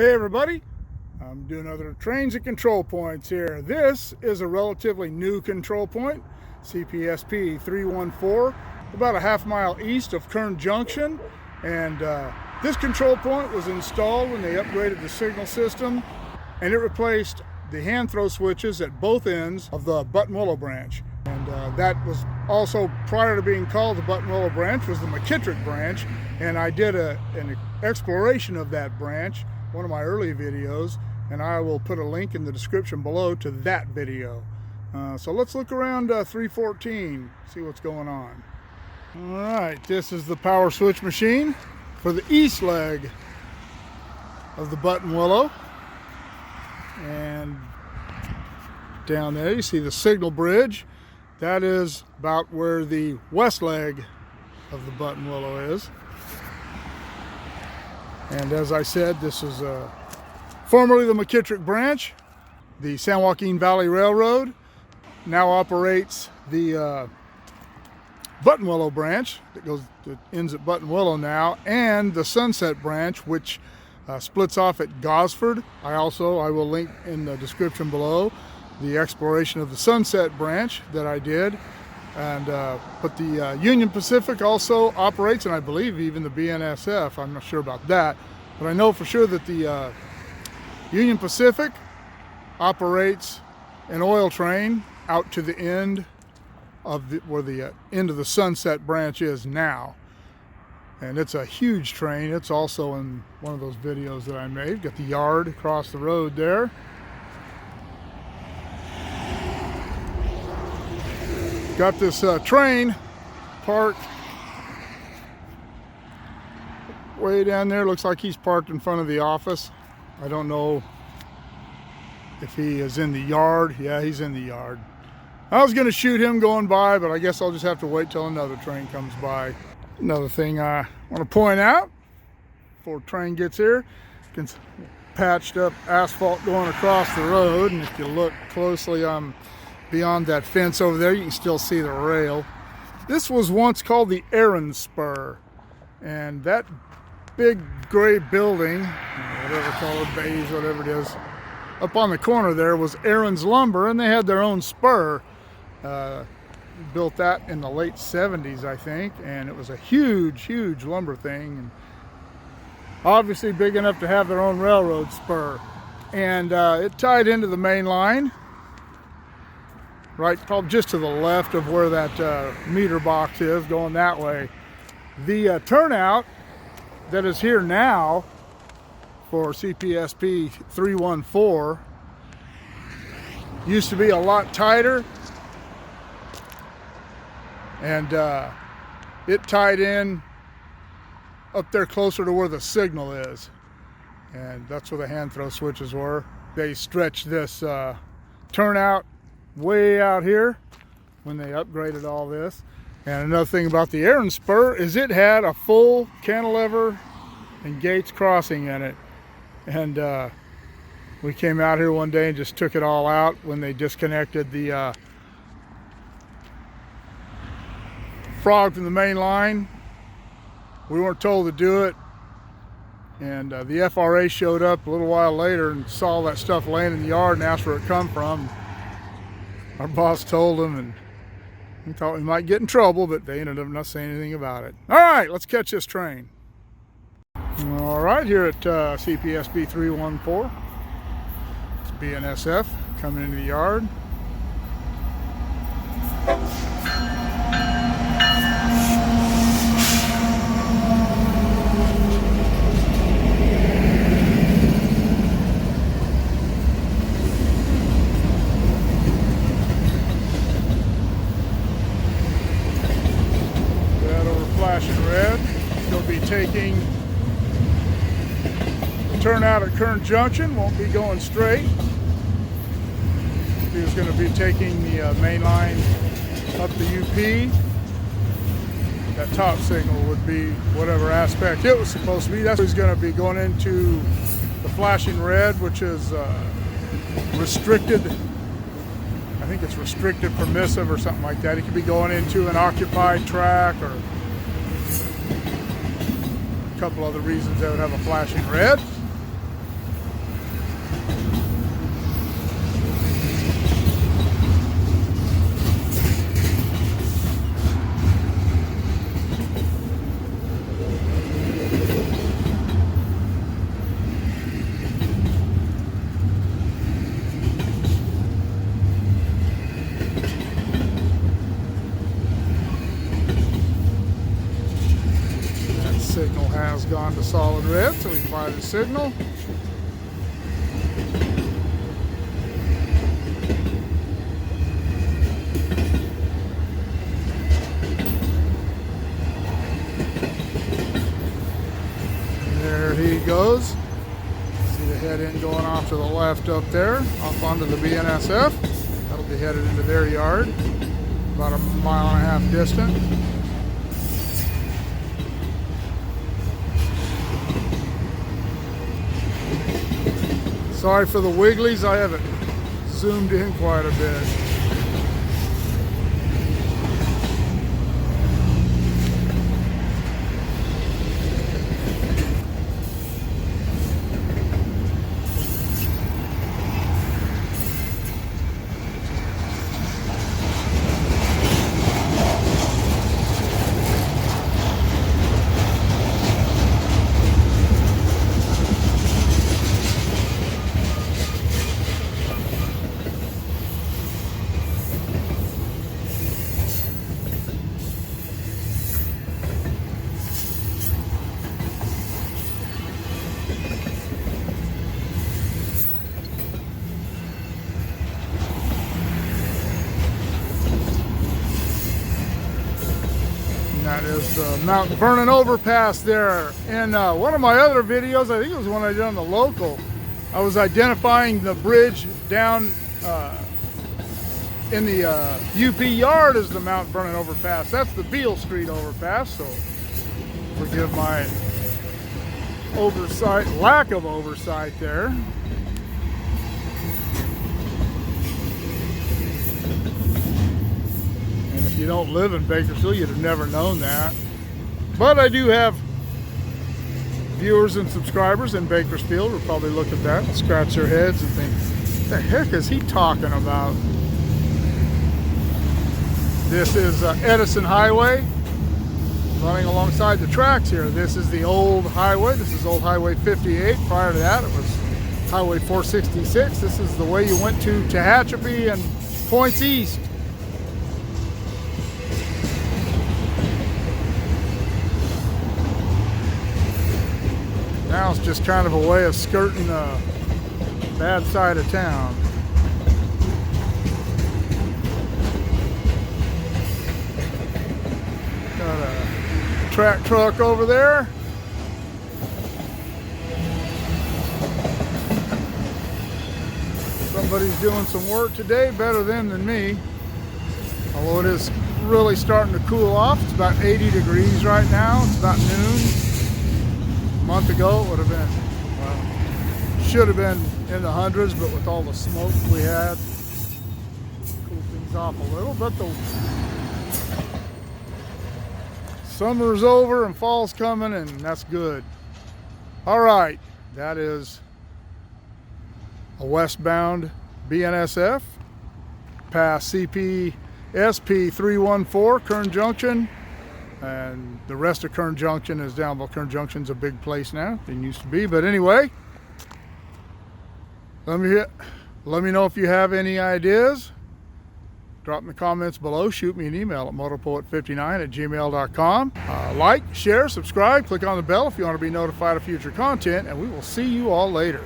Hey everybody, I'm doing other trains and control points here. This is a relatively new control point, CP314, about a half-mile east of Kern Junction. And this control point was installed when they upgraded the signal system, and it replaced the hand throw switches at both ends of the Buttonwillow Branch. And that was also, prior to being called the Buttonwillow Branch, was the McKittrick Branch. And I did an exploration of that branch, one of my early videos, and I will put a link in the description below to that video. So let's look around 314, see what's going on. All right, this is the power switch machine for the east leg of the Buttonwillow. And down there you see the signal bridge. That is about where the west leg of the Buttonwillow is. And as I said, this is formerly the McKittrick Branch. The San Joaquin Valley Railroad now operates the Buttonwillow Branch that ends at Buttonwillow now, and the Sunset Branch, which splits off at Gosford. I will link in the description below the exploration of the Sunset Branch that I did. And but the Union Pacific also operates, and I believe even the BNSF. I'm not sure about that, but I know for sure that the Union Pacific operates an oil train out to the end of where the end of the Sunset Branch is now. And it's a huge train. It's also in one of those videos that I made. Got the yard across the road there. Got this train parked way down there. Looks like he's parked in front of the office. I don't know if he is in the yard. Yeah, he's in the yard. I was going to shoot him going by, but I guess I'll just have to wait till another train comes by. Another thing I want to point out before the train gets here, patched up asphalt going across the road, and if you look closely, beyond that fence over there, you can still see the rail. This was once called the Aaron Spur, and that big gray building, whatever color, beige, whatever it is, up on the corner there was Aaron's Lumber, and they had their own spur. Built that in the late 70s, I think, and it was a huge lumber thing, and obviously big enough to have their own railroad spur. And it tied into the main line, right, probably just to the left of where that meter box is, going that way. The turnout that is here now for CPSP 314 used to be a lot tighter, and it tied in up there closer to where the signal is, and that's where the hand throw switches were. They stretched this turnout way out here when they upgraded all this. And another thing about the Aaron Spur is it had a full cantilever and gates crossing in it. And we came out here one day and just took it all out when they disconnected the frog from the main line. We weren't told to do it, and the FRA showed up a little while later and saw that stuff laying in the yard and asked where it come from. Our boss told them, and we thought we might get in trouble, but they ended up not saying anything about it. All right, let's catch this train. All right, here at CPSP 314, it's BNSF coming into the yard. Flashing red. He'll be taking the turnout at Kern Junction, won't be going straight. He was going to be taking the main line up the UP. That top signal would be whatever aspect it was supposed to be. That's what he's going to be going into the flashing red, which is restricted. I think it's restricted permissive or something like that. He could be going into an occupied track or a couple other reasons they would have a flashing red. gone to solid red, so we fire the signal. There he goes. See the head end going off to the left up there, off onto the BNSF. That'll be headed into their yard, about 1.5 miles distant. Sorry for the wigglies, I have it zoomed in quite a bit. That is the Mount Vernon overpass there. In one of my other videos, I think it was one I did on the local, I was identifying the bridge down in the UP yard as the Mount Vernon overpass. That's the Beale Street overpass, so forgive my oversight, lack of oversight there. If you don't live in Bakersfield, you'd have never known that. But I do have viewers and subscribers in Bakersfield who probably look at that and scratch their heads and think, what the heck is he talking about? This is Edison Highway running alongside the tracks here. This is the old highway. This is old Highway 58. Prior to that, it was Highway 466. This is the way you went to Tehachapi and points east. Now it's just kind of a way of skirting the bad side of town. Got a track truck over there. Somebody's doing some work today, better them than me. Although it is really starting to cool off. It's about 80 degrees right now. It's about noon. A month ago it would have been, well, should have been in the hundreds, but with all the smoke we had, cooled things off a little. But the summer's over and fall's coming, and that's good. All right, that is a westbound BNSF past CP314 Kern Junction. And the rest of Kern Junction is down. Well, Kern Junction's a big place now. It used to be. But anyway, let me know if you have any ideas. Drop in the comments below. Shoot me an email at motorpoet59@gmail.com. Like, share, subscribe. Click on the bell if you want to be notified of future content. And we will see you all later.